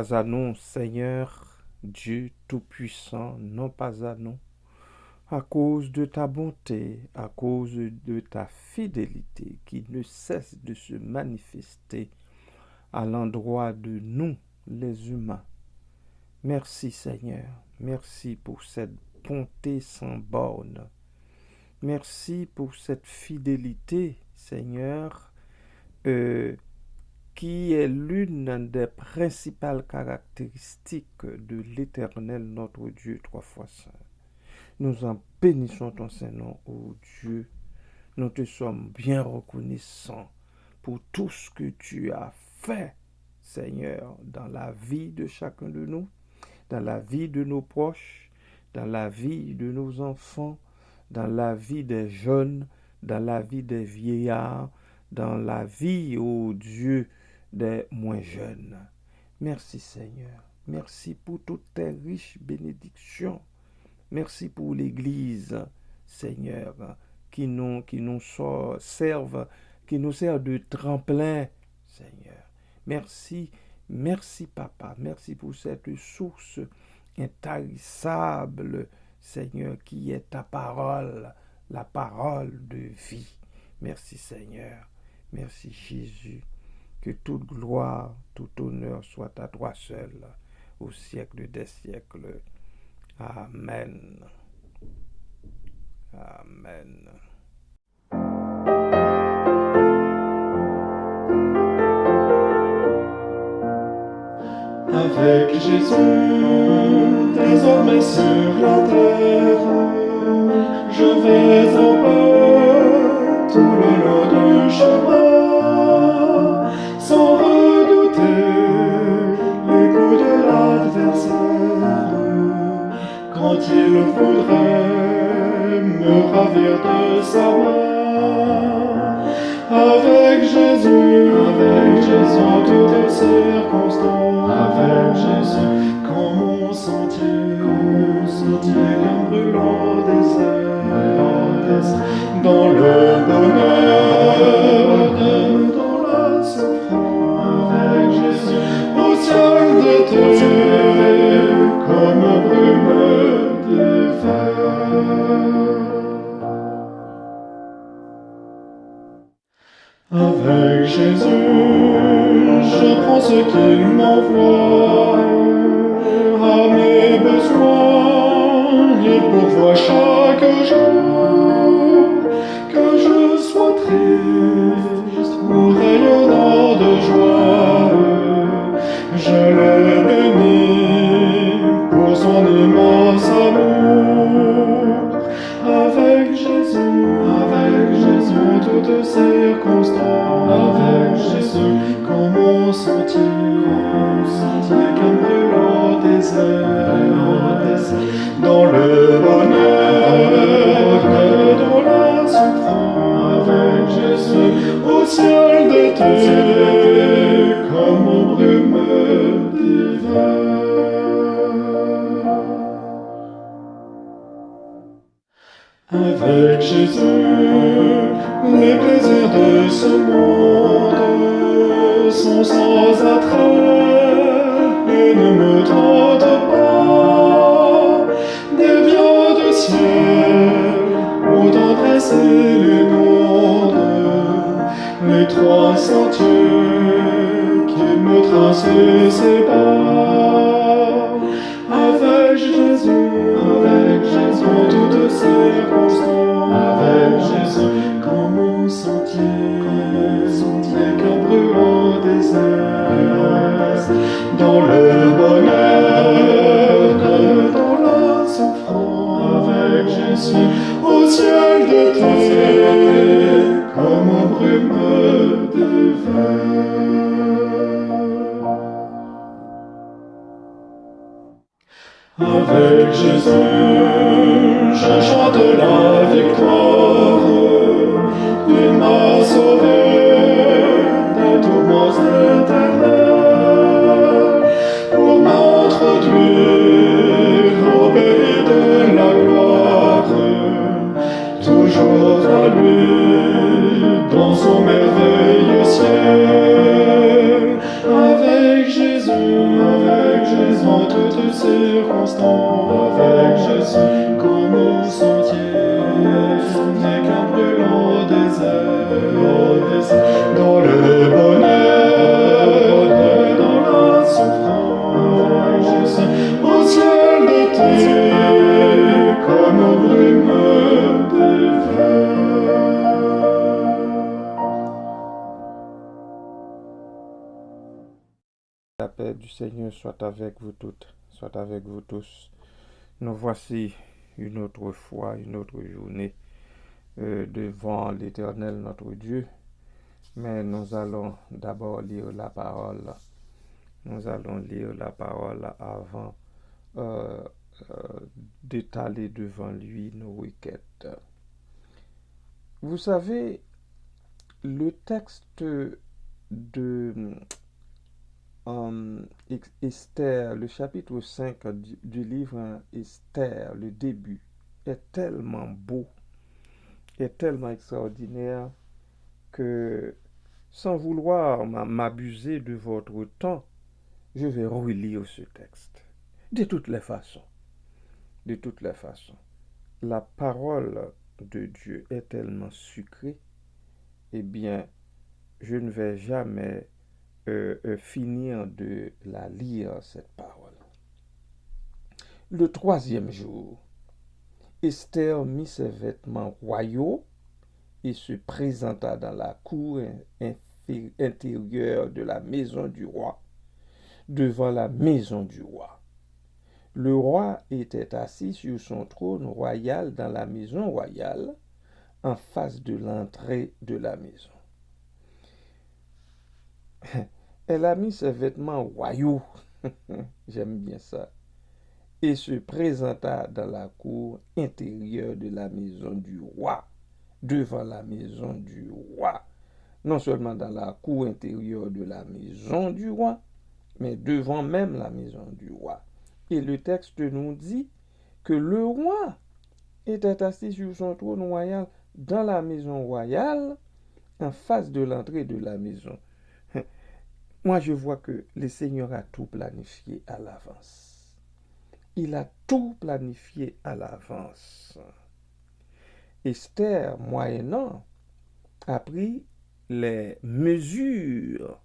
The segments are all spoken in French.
pas à nous, Seigneur, Dieu Tout-Puissant, non pas à nous, à cause de ta bonté, à cause de ta fidélité qui ne cesse de se manifester à l'endroit de nous, les humains. Merci Seigneur, merci pour cette bonté sans borne. Merci pour cette fidélité, Seigneur, qui est l'une des principales caractéristiques de l'Éternel, notre Dieu, trois fois saint. Nous en bénissons ton Saint-Nom, ô Dieu. Nous te sommes bien reconnaissants pour tout ce que tu as fait, Seigneur, dans la vie de chacun de nous, dans la vie de nos proches, dans la vie de nos enfants, dans la vie des jeunes, dans la vie des vieillards, dans la vie, ô Dieu, des moins jeunes. Merci Seigneur. Merci pour toutes tes riches bénédictions. Merci pour l'Église, Seigneur, serve, qui nous sert de tremplin, Seigneur. Merci, merci Papa. Merci pour cette source intarissable, Seigneur, qui est ta parole, la parole de vie. Merci Seigneur. Merci Jésus. Que toute gloire, tout honneur soit à toi seul, au siècle des siècles. Amen. Amen. Avec Jésus, désormais sur la terre, je vais en paix tout le long du chemin, sans redouter les coups de l'adversaire, quand il voudrait me ravir de sa main. Avec Jésus, en toutes circonstances, avec Jésus, quand mon sentier qu'un brûlant désert, dans le bonheur, dans la souffrance, avec Jésus, au ciel d'été, comme brume d'hiver. Avec Jésus, je prends ce qu'il m'envoie. À mes besoins, il pourvoit chaque jour. Que je sois triste ou rayonnant de joie, je l'ai béni pour son immense amour. Avec Jésus, en toutes circonstances, avec Jésus, quand mon sentier qu'un brûlant désert, dans le bonheur, dans la souffrance, avec Jésus, au ciel d'été, comme aux brumes d'hiver. Avec Jésus, les plaisirs de ce monde sont sans attrait et ne me tentent pas. Des biens du ciel, aux tendresses élégantes, les trois sentiers qui me tracent ses pas. Avec Jésus, en toutes circonstances, avec Jésus, quand mon sentier qu'un brûlant désert, dans le bonheur, dans la souffrance, avec Jésus, au ciel d'été, comme aux brumes d'hiver. Avec Jésus, je chante la victoire. Il m'a sauvé des tourments éternels pour m'introduire au pays de la gloire. Toujours à lui, dans son merveilleux ciel. Avec Jésus, en toutes circonstances, avec Jésus comme au sentier, n'est qu'un brûlant désert, dans le bonheur et dans la souffrance, au ciel d'été, comme aux brumes d'hiver. La paix du Seigneur soit avec vous toutes, soit avec vous tous. Nous voici une autre fois, une autre journée devant l'Éternel notre Dieu. Mais nous allons d'abord lire la parole. Nous allons lire la parole avant d'étaler devant lui nos requêtes. Vous savez, le texte de Esther, le chapitre 5 du livre Esther, le début, est tellement beau, est tellement extraordinaire que, sans vouloir m'abuser de votre temps, je vais relire ce texte. De toutes les façons, la parole de Dieu est tellement sucrée, eh bien, je ne vais jamais finir de la lire, cette parole. Le troisième jour, Esther mit ses vêtements royaux et se présenta dans la cour intérieure de la maison du roi, devant la maison du roi. Le roi était assis sur son trône royal dans la maison royale, en face de l'entrée de la maison. Elle a mis ses vêtements royaux, j'aime bien ça, et se présenta dans la cour intérieure de la maison du roi, devant la maison du roi. Non seulement dans la cour intérieure de la maison du roi, mais devant même la maison du roi. Et le texte nous dit que le roi était assis sur son trône royal dans la maison royale, en face de l'entrée de la maison. Moi, je vois que le Seigneur a tout planifié à l'avance. Il a tout planifié à l'avance. Esther, moyennant, a pris les mesures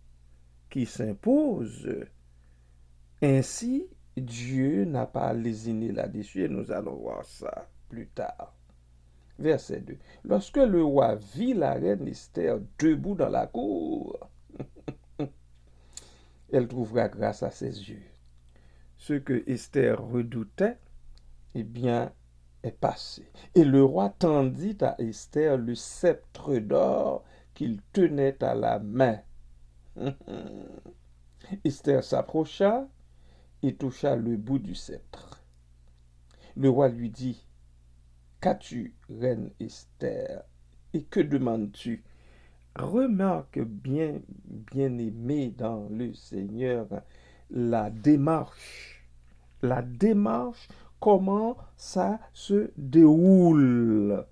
qui s'imposent. Ainsi, Dieu n'a pas lésiné là-dessus et nous allons voir ça plus tard. Verset 2. Lorsque le roi vit la reine Esther debout dans la cour, elle trouvera grâce à ses yeux. Ce que Esther redoutait, eh bien, est passé. Et le roi tendit à Esther le sceptre d'or qu'il tenait à la main. Esther s'approcha et toucha le bout du sceptre. Le roi lui dit, « Qu'as-tu, reine Esther, et que demandes-tu » Remarque bien, bien-aimé dans le Seigneur, la démarche. La démarche, comment ça se déroule.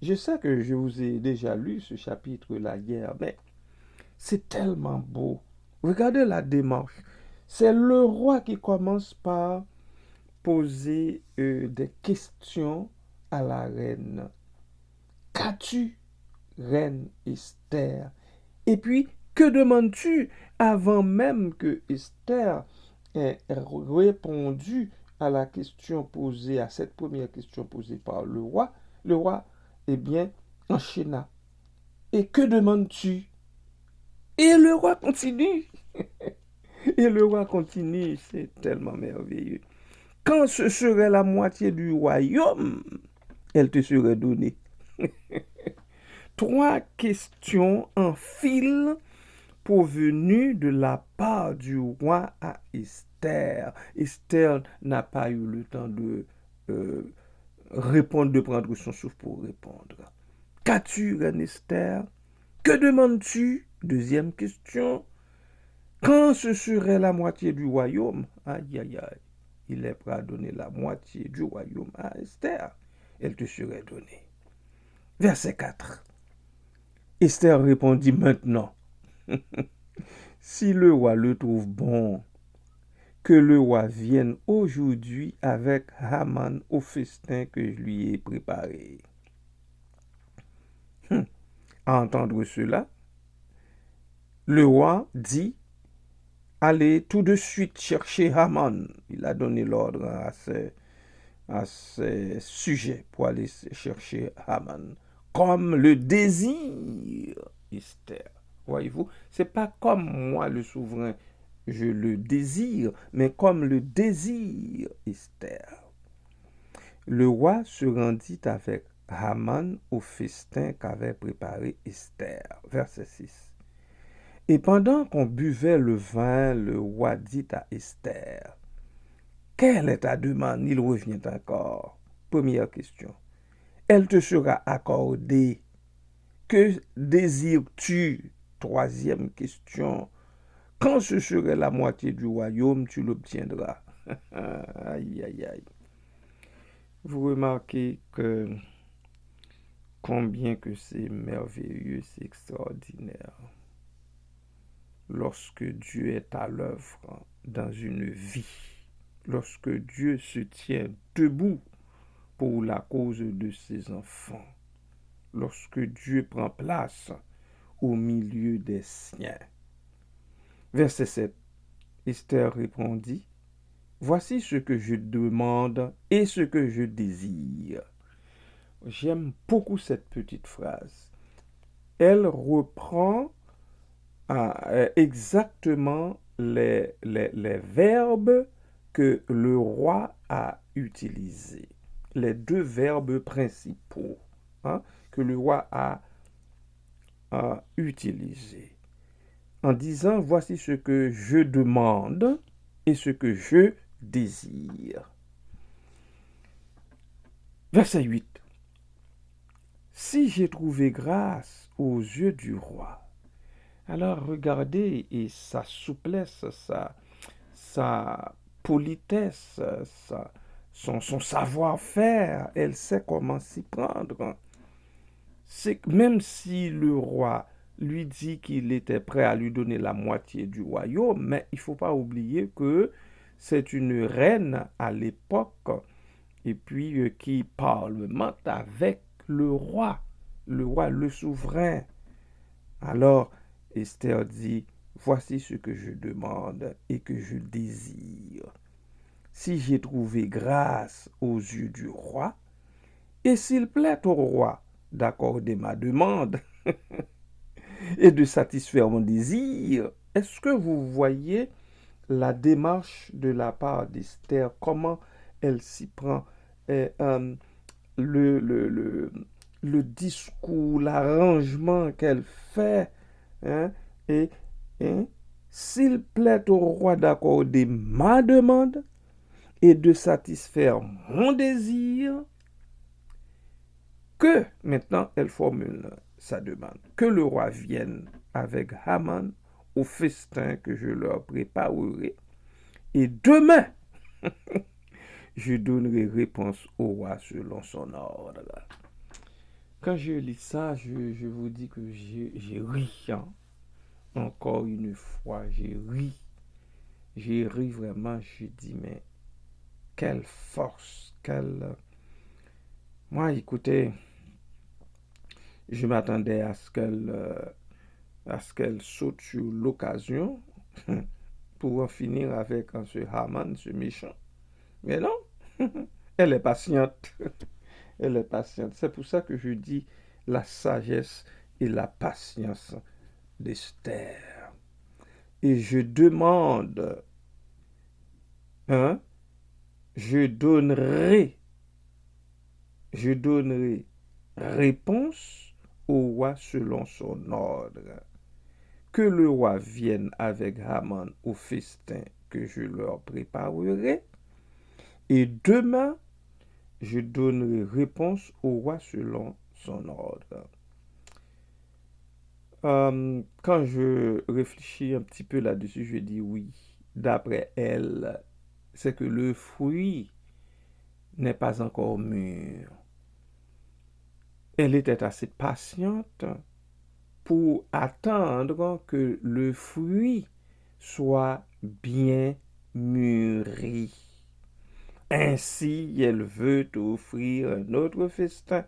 Je sais que je vous ai déjà lu ce chapitre-là hier, mais c'est tellement beau. Regardez la démarche. C'est le roi qui commence par poser des questions à la reine. Qu'as-tu, reine Esther? Et puis, que demandes-tu avant même que Esther ait répondu à la question posée, à cette première question posée par le roi? Le roi, eh bien, enchaîna. Et que demandes-tu? Et le roi continue. Et le roi continue, c'est tellement merveilleux. Quand ce serait la moitié du royaume, elle te serait donnée. 3 questions en fil provenues de la part du roi à Esther. Esther n'a pas eu le temps de répondre, de prendre son souffle pour répondre. Qu'as-tu, reine Esther? Que demandes-tu? Deuxième question. Quand ce serait la moitié du royaume? Aïe, aïe, aïe. Il est prêt à donner la moitié du royaume à Esther. Elle te serait donnée. Verset 4. Esther répondit maintenant. Si le roi le trouve bon, que le roi vienne aujourd'hui avec Haman au festin que je lui ai préparé. À entendre cela, le roi dit, allez tout de suite chercher Haman. Il a donné l'ordre à ses sujets pour aller chercher Haman. Comme le désir Esther. Voyez-vous, c'est pas comme moi le souverain, je le désire, mais comme le désir Esther. Le roi se rendit avec Haman au festin qu'avait préparé Esther. Verset 6. Et pendant qu'on buvait le vin, le roi dit à Esther, quelle est ta demande? Il revient encore. Première question. Elle te sera accordée. Que désires-tu? Troisième question. Quand ce serait la moitié du royaume, tu l'obtiendras. Aïe, aïe, aïe. Vous remarquez que combien que c'est merveilleux, c'est extraordinaire. Lorsque Dieu est à l'œuvre dans une vie, lorsque Dieu se tient debout pour la cause de ses enfants, lorsque Dieu prend place au milieu des siens. Verset 7. Esther répondit, voici ce que je demande et ce que je désire. J'aime beaucoup cette petite phrase. Elle reprend exactement les verbes que le roi a utilisés. Les deux verbes principaux que le roi a utilisés. En disant, voici ce que je demande et ce que je désire. Verset 8. Si j'ai trouvé grâce aux yeux du roi, alors regardez, et sa souplesse, sa politesse, son savoir-faire, elle sait comment s'y prendre. C'est même si le roi lui dit qu'il était prêt à lui donner la moitié du royaume, mais il ne faut pas oublier que c'est une reine à l'époque, et puis qui parlemente avec le roi, le souverain. Alors, Esther dit, voici ce que je demande et que je désire. Si j'ai trouvé grâce aux yeux du roi, et s'il plaît au roi d'accorder ma demande et de satisfaire mon désir, est-ce que vous voyez la démarche de la part d'Esther, comment elle s'y prend, le discours, l'arrangement qu'elle fait, et s'il plaît au roi d'accorder ma demande et de satisfaire mon désir, que maintenant elle formule sa demande, que le roi vienne avec Haman au festin que je leur préparerai, et demain je donnerai réponse au roi selon son ordre. Quand je lis ça, je vous dis que j'ai ri. Encore une fois, j'ai ri. J'ai ri vraiment, je dis, mais quelle force, Moi, écoutez, je m'attendais à ce qu'elle saute sur l'occasion pour en finir avec ce Haman, ce méchant. Mais non, elle est patiente. Elle est patiente. C'est pour ça que je dis la sagesse et la patience d'Esther. Et je demande, je donnerai réponse au roi selon son ordre. Que le roi vienne avec Haman au festin que je leur préparerai, et demain, je donnerai réponse au roi selon son ordre. Quand je réfléchis un petit peu là-dessus, je dis oui. D'après elle, c'est que le fruit n'est pas encore mûr. Elle était assez patiente pour attendre que le fruit soit bien mûri. Ainsi, elle veut offrir un autre festin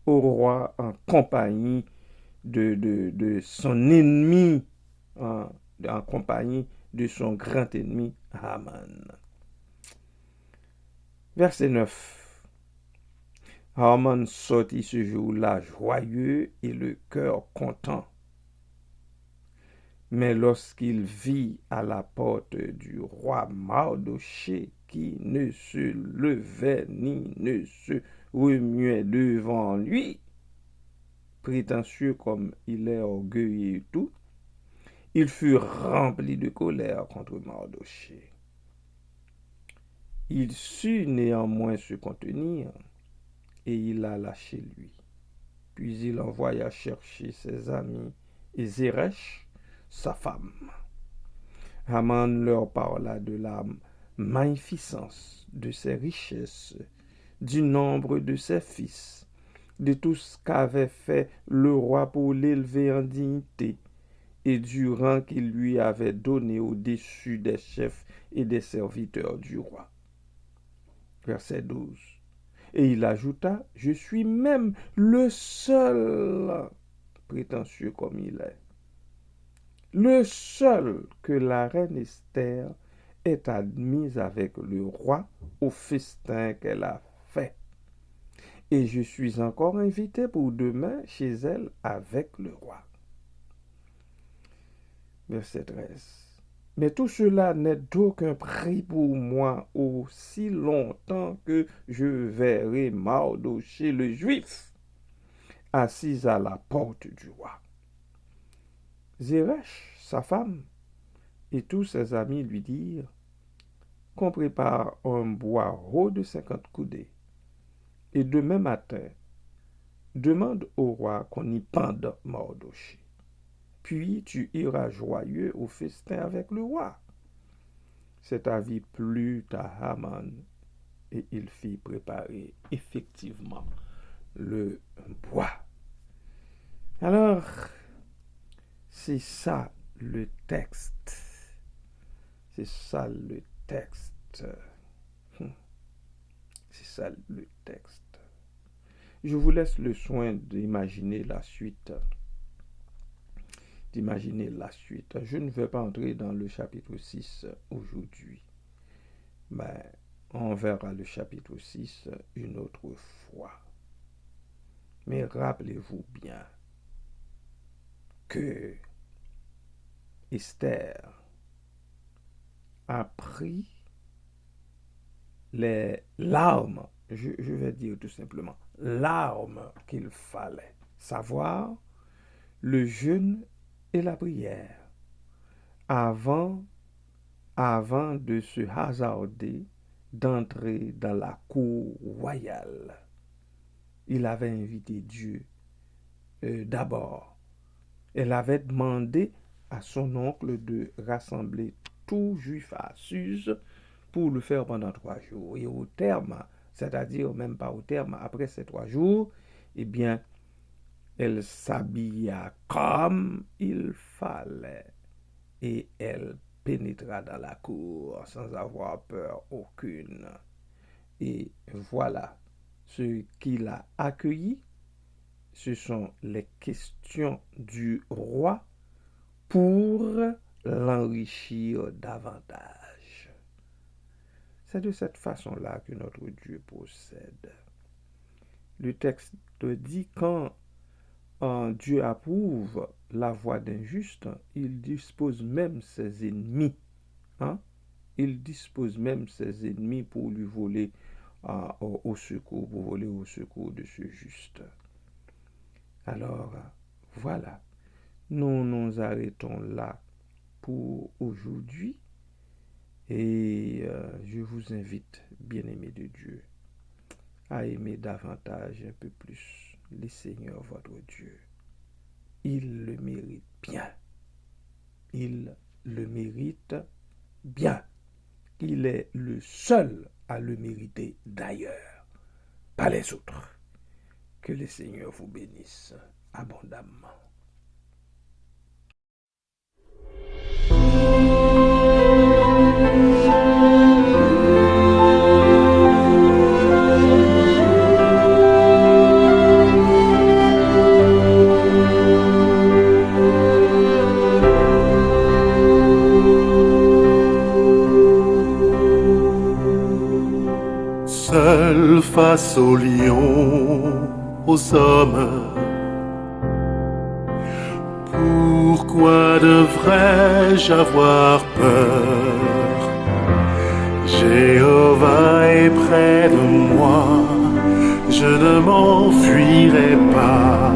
au roi en compagnie de son ennemi, en compagnie de son grand ennemi Haman. Verset 9. Haman sortit ce jour-là joyeux et le cœur content. Mais lorsqu'il vit à la porte du roi Mardochée qui ne se levait ni ne se remuait devant lui, prétentieux comme il est orgueilleux et tout, il fut rempli de colère contre Mardochée. Il sut néanmoins se contenir et il alla chez lui. Puis il envoya chercher ses amis et Zeresh, sa femme. Haman leur parla de la magnificence de ses richesses, du nombre de ses fils, de tout ce qu'avait fait le roi pour l'élever en dignité, et du rang qu'il lui avait donné au-dessus des chefs et des serviteurs du roi. Verset 12. Et il ajouta, je suis même le seul, prétentieux comme il est, le seul que la reine Esther est admise avec le roi au festin qu'elle a fait. Et je suis encore invité pour demain chez elle avec le roi. Verset 13. Mais tout cela n'est d'aucun prix pour moi aussi longtemps que je verrai Mardochée le juif assis à la porte du roi. Zeresh, sa femme, et tous ses amis lui dirent qu'on prépare un boireau de 50 coudées. Et demain matin, demande au roi qu'on y pende Mardochée. Puis tu iras joyeux au festin avec le roi. Cet avis plut à Haman et il fit préparer effectivement le bois. Alors, c'est ça le texte. C'est ça le texte. C'est ça le texte. Je vous laisse le soin d'imaginer la suite. Je ne vais pas entrer dans le chapitre 6 aujourd'hui. Mais on verra le chapitre 6 une autre fois. Mais rappelez-vous bien que Esther a pris les larmes, je vais dire tout simplement, l'arme qu'il fallait, savoir le jeûne et la prière, avant de se hasarder d'entrer dans la cour royale. Il avait invité Dieu d'abord. Elle avait demandé à son oncle de rassembler tout juif à Suse pour le faire pendant 3 jours. Et au terme, c'est-à-dire même pas au terme, après ces 3 jours, eh bien, elle s'habilla comme il fallait et elle pénétra dans la cour sans avoir peur aucune. Et voilà, ce qu'il a accueilli, ce sont les questions du roi pour l'enrichir davantage. C'est de cette façon-là que notre Dieu procède. Le texte dit quand Dieu approuve la voie d'un juste, il dispose même ses ennemis. Il dispose même ses ennemis pour lui voler au secours, pour voler au secours de ce juste. Alors, voilà, nous nous arrêtons là pour aujourd'hui et je vous invite, bien-aimés de Dieu, à aimer davantage, un peu plus, le Seigneur votre Dieu. Il le mérite bien. Il le mérite bien. Il est le seul à le mériter d'ailleurs, pas les autres. Que le Seigneur vous bénisse abondamment. seul face au lion, aux hommes. Pourquoi devrais-je avoir peur? Jéhovah est près de moi, je ne m'enfuirai pas.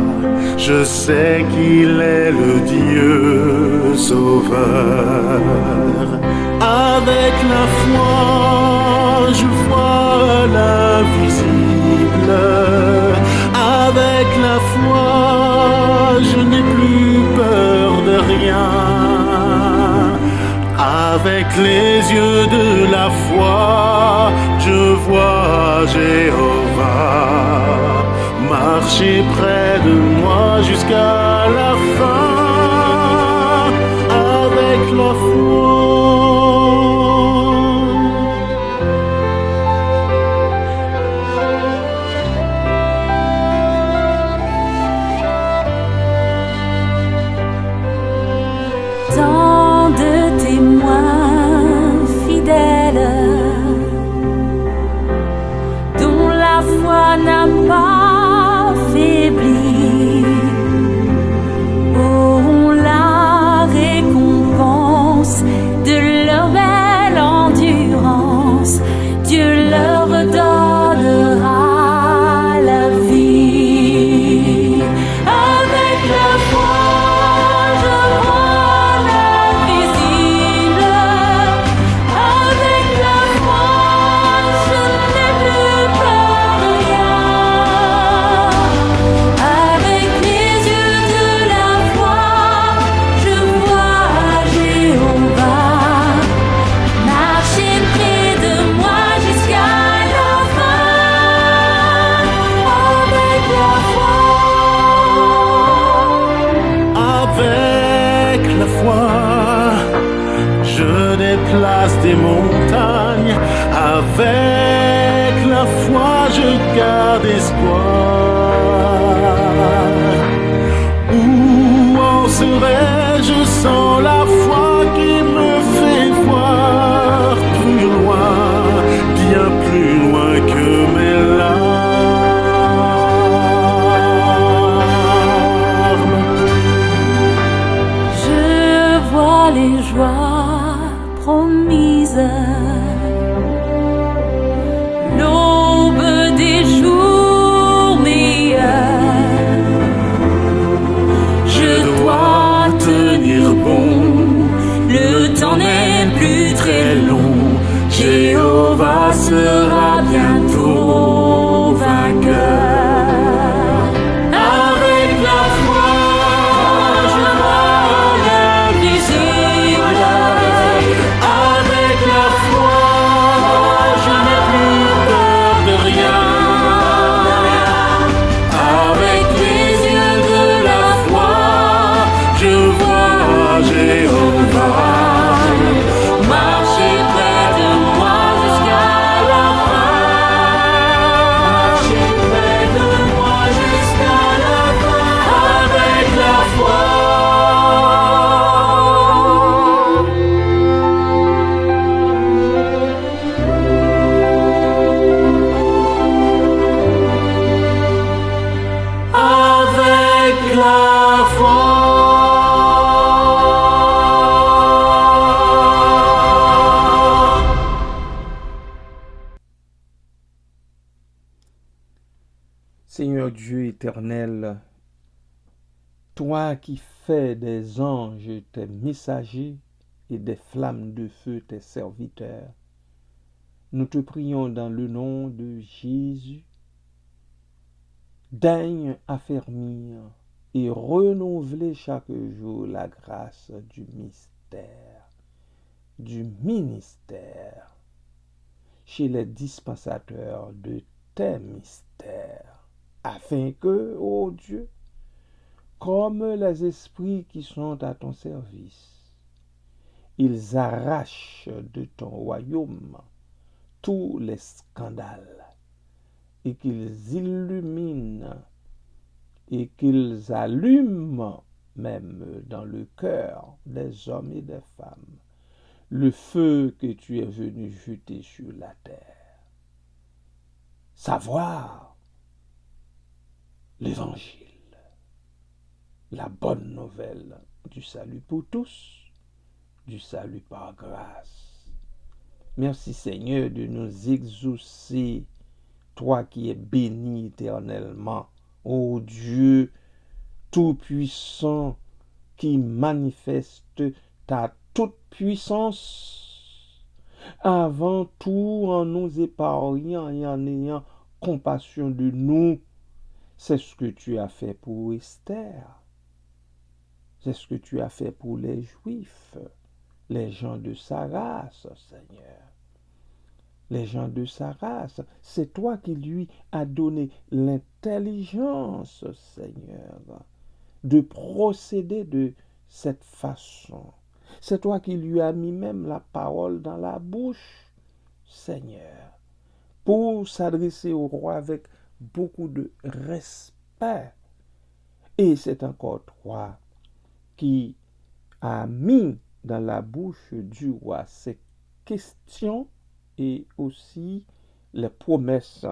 Je sais qu'il est le Dieu sauveur. Avec la foi, je vois l'invisible. Avec la foi, je n'ai plus peur de rien. Avec les yeux de la foi, je vois Jéhovah marcher près de moi jusqu'à la fin. Avec la foi. Tant de témoins fidèles dont la foi n'a pas faibli auront la récompense de leur belle endurance. Dieu leur donnera la vie. Avec la foi, je vois l'invisible. Avec la foi, je n'ai plus peur de rien. Avec les yeux de la foi, je vois Jéhovah marcher près de moi jusqu'à la fin. Avec la foi. Avec la foi, je déplace des montagnes. Avec la foi, je garde espoir. Où en serais-je sans la foi qui me fait voir plus loin, bien plus loin que mes larmes? Je vois les joies promises, l'aube des jours meilleurs. Je dois tenir bon, le temps n'est plus très long. Jéhovah sera bientôt vainqueur. Avec la foi, je vois l'invisible. Avec la foi, je n'ai plus peur de rien. Avec les yeux de la foi, je vois Jéhovah marcher près de moi jusqu'à la fin. Marcher près de moi jusqu'à la fin. Avec la foi. Avec la foi. Seigneur Dieu éternel, toi qui fais des anges tes messagers et des flammes de feu tes serviteurs, nous te prions dans le nom de Jésus, daigne affermir et renouveler chaque jour la grâce du mystère, du ministère, chez les dispensateurs de tes mystères, afin que, ô Dieu, comme les esprits qui sont à ton service, ils arrachent de ton royaume tous les scandales et qu'ils illuminent et qu'ils allument même dans le cœur des hommes et des femmes le feu que tu es venu jeter sur la terre. savoir l'évangile, la bonne nouvelle du salut pour tous, du salut par grâce. Merci Seigneur de nous exaucer, toi qui es béni éternellement, ô Dieu tout-puissant, qui manifeste ta toute puissance, avant tout en nous épargnant et en ayant compassion de nous. C'est ce que tu as fait pour Esther. C'est ce que tu as fait pour les Juifs, les gens de sa race, Seigneur. Les gens de sa race, c'est toi qui lui as donné l'intelligence, Seigneur, de procéder de cette façon. C'est toi qui lui as mis même la parole dans la bouche, Seigneur, pour s'adresser au roi avec beaucoup de respect. Et c'est encore toi qui as mis dans la bouche du roi ces questions et aussi les promesses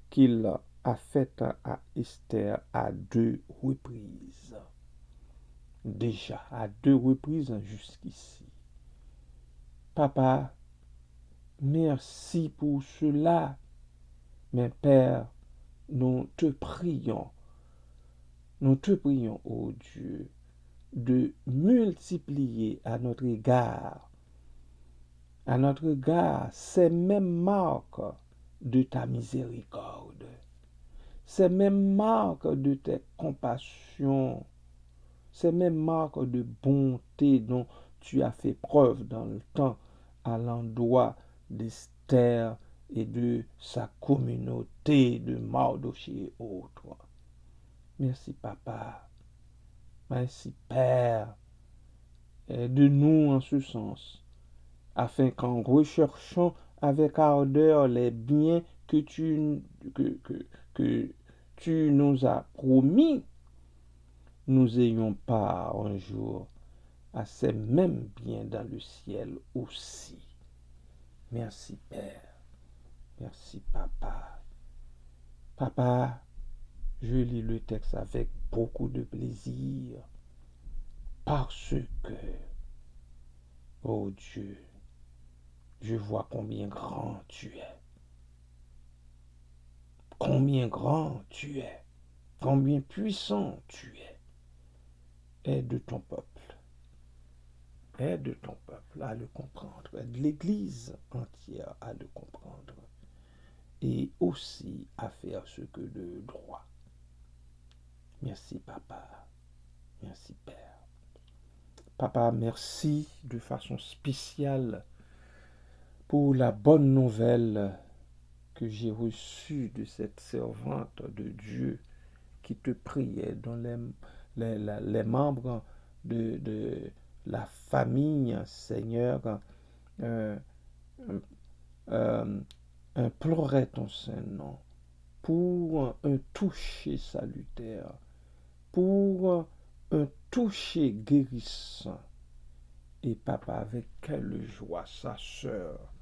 qu'il a faites à Esther à 2 reprises. Déjà, à 2 reprises jusqu'ici. Papa, merci pour cela. Mais Père, nous te prions, ô Dieu, de multiplier à notre égard ces mêmes marques de ta miséricorde, ces mêmes marques de tes compassions, ces mêmes marques de bonté dont tu as fait preuve dans le temps à l'endroit d'Esther et de sa communauté de Mardochée et autres. Merci Papa, merci Père, aide-nous en ce sens, afin qu'en recherchant avec ardeur les biens que tu nous as promis, nous ayons part un jour à ces mêmes biens dans le ciel aussi. Merci Père, merci Papa. Papa, je lis le texte avec beaucoup de plaisir parce que, oh Dieu, je vois combien grand tu es. Combien grand tu es. Combien puissant tu es. Aide ton peuple. Aide ton peuple à le comprendre. Aide l'Église entière à le comprendre. Et aussi à faire ce que de droit. Merci Papa. Merci Père. Papa, merci de façon spéciale pour la bonne nouvelle que j'ai reçue de cette servante de Dieu qui te priait, dont les membres de la famille, Seigneur, imploraient ton Saint-Nom pour un toucher salutaire, pour un toucher guérissant. Et Papa, avec quelle joie sa sœur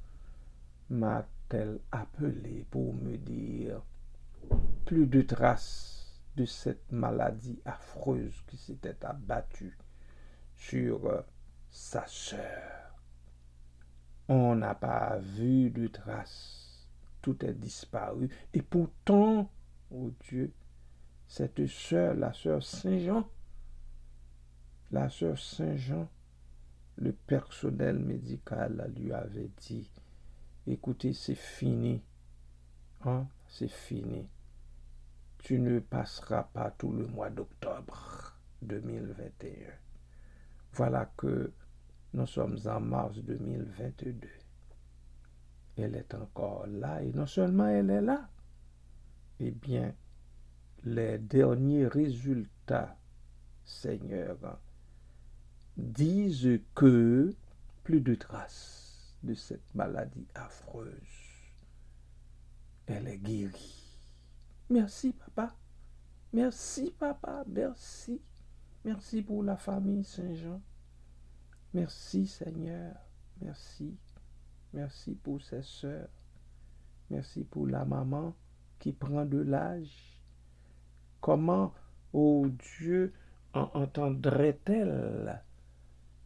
m'a-t-elle appelé pour me dire plus de traces de cette maladie affreuse qui s'était abattue sur sa sœur. On n'a pas vu de traces, tout est disparu. Et pourtant, oh Dieu, cette sœur, la sœur Saint-Jean, le personnel médical lui avait dit, écoutez, c'est fini, c'est fini. Tu ne passeras pas tout le mois d'octobre 2021. Voilà que nous sommes en mars 2022. Elle est encore là, et non seulement elle est là, eh bien, les derniers résultats, Seigneur, disent que plus de traces de cette maladie affreuse. Elle est guérie. Merci Papa. Merci Papa. Merci. Merci pour la famille Saint-Jean. Merci Seigneur. Merci. Merci pour ses sœurs. Merci pour la maman qui prend de l'âge? Comment, ô Dieu, entendrait-elle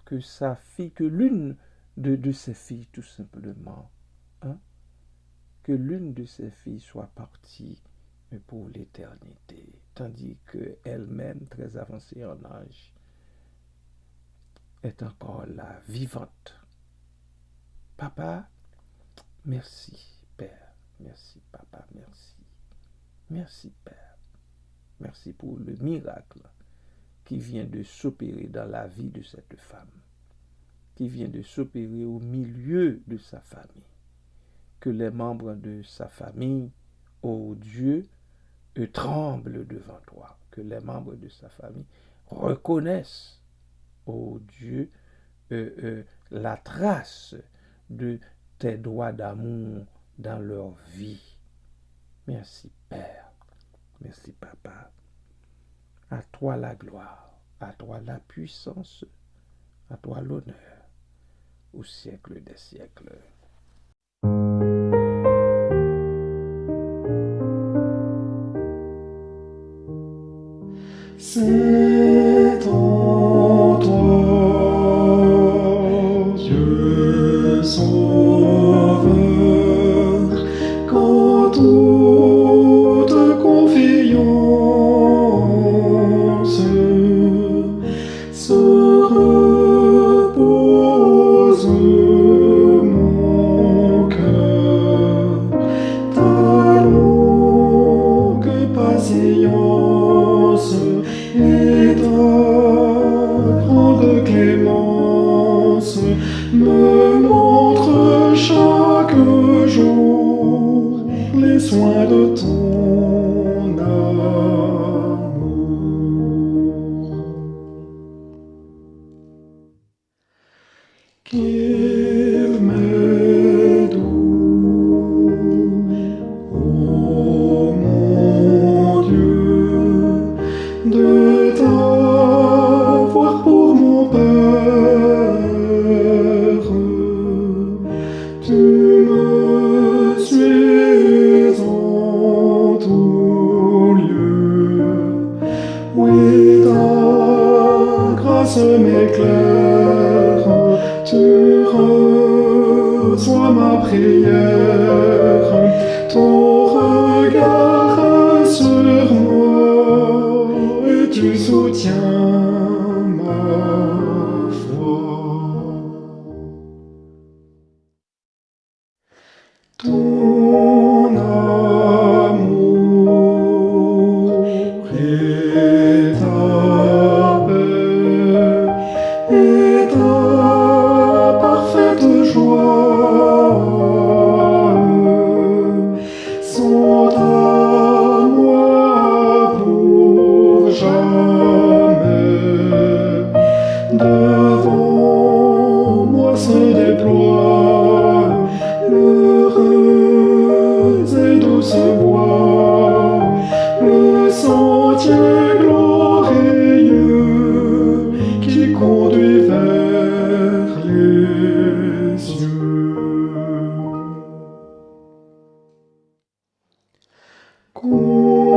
que sa fille, que l'une de ses filles, tout simplement, hein, que l'une de ses filles soit partie pour l'éternité, tandis qu'elle-même, très avancée en âge, est encore là, vivante. Papa, merci, Père. Merci, Papa, merci. Merci, Père. Merci pour le miracle qui vient de s'opérer dans la vie de cette femme, qui vient de s'opérer au milieu de sa famille. Que les membres de sa famille, ô Dieu, tremblent devant toi. Que les membres de sa famille reconnaissent, ô Dieu, la trace de tes droits d'amour dans leur vie. Merci, Père. Merci, Papa. À toi la gloire, à toi la puissance, à toi l'honneur, au siècle des siècles. C'est en toi, Dieu Sauveur, qu'en toute confiance se repose mon cœur. Ta longue patience et ta grande clémence me montre chaque jour les soins de ton amour. Qu'il m'est doux, ô mon Dieu, de t'avoir pour mon Père. Tu me suis en tout lieu. Oui, ta grâce m'éclaire. Tu reçois ma prière. Ton regard sur moi et tu soutiens ma foi. Ton amour et ta paix et ta parfaite joie sont à moi pour jamais. Devant moi se déploie l'heureuse et douce voie, le sentier glorieux qui conduit vers les cieux. Conduis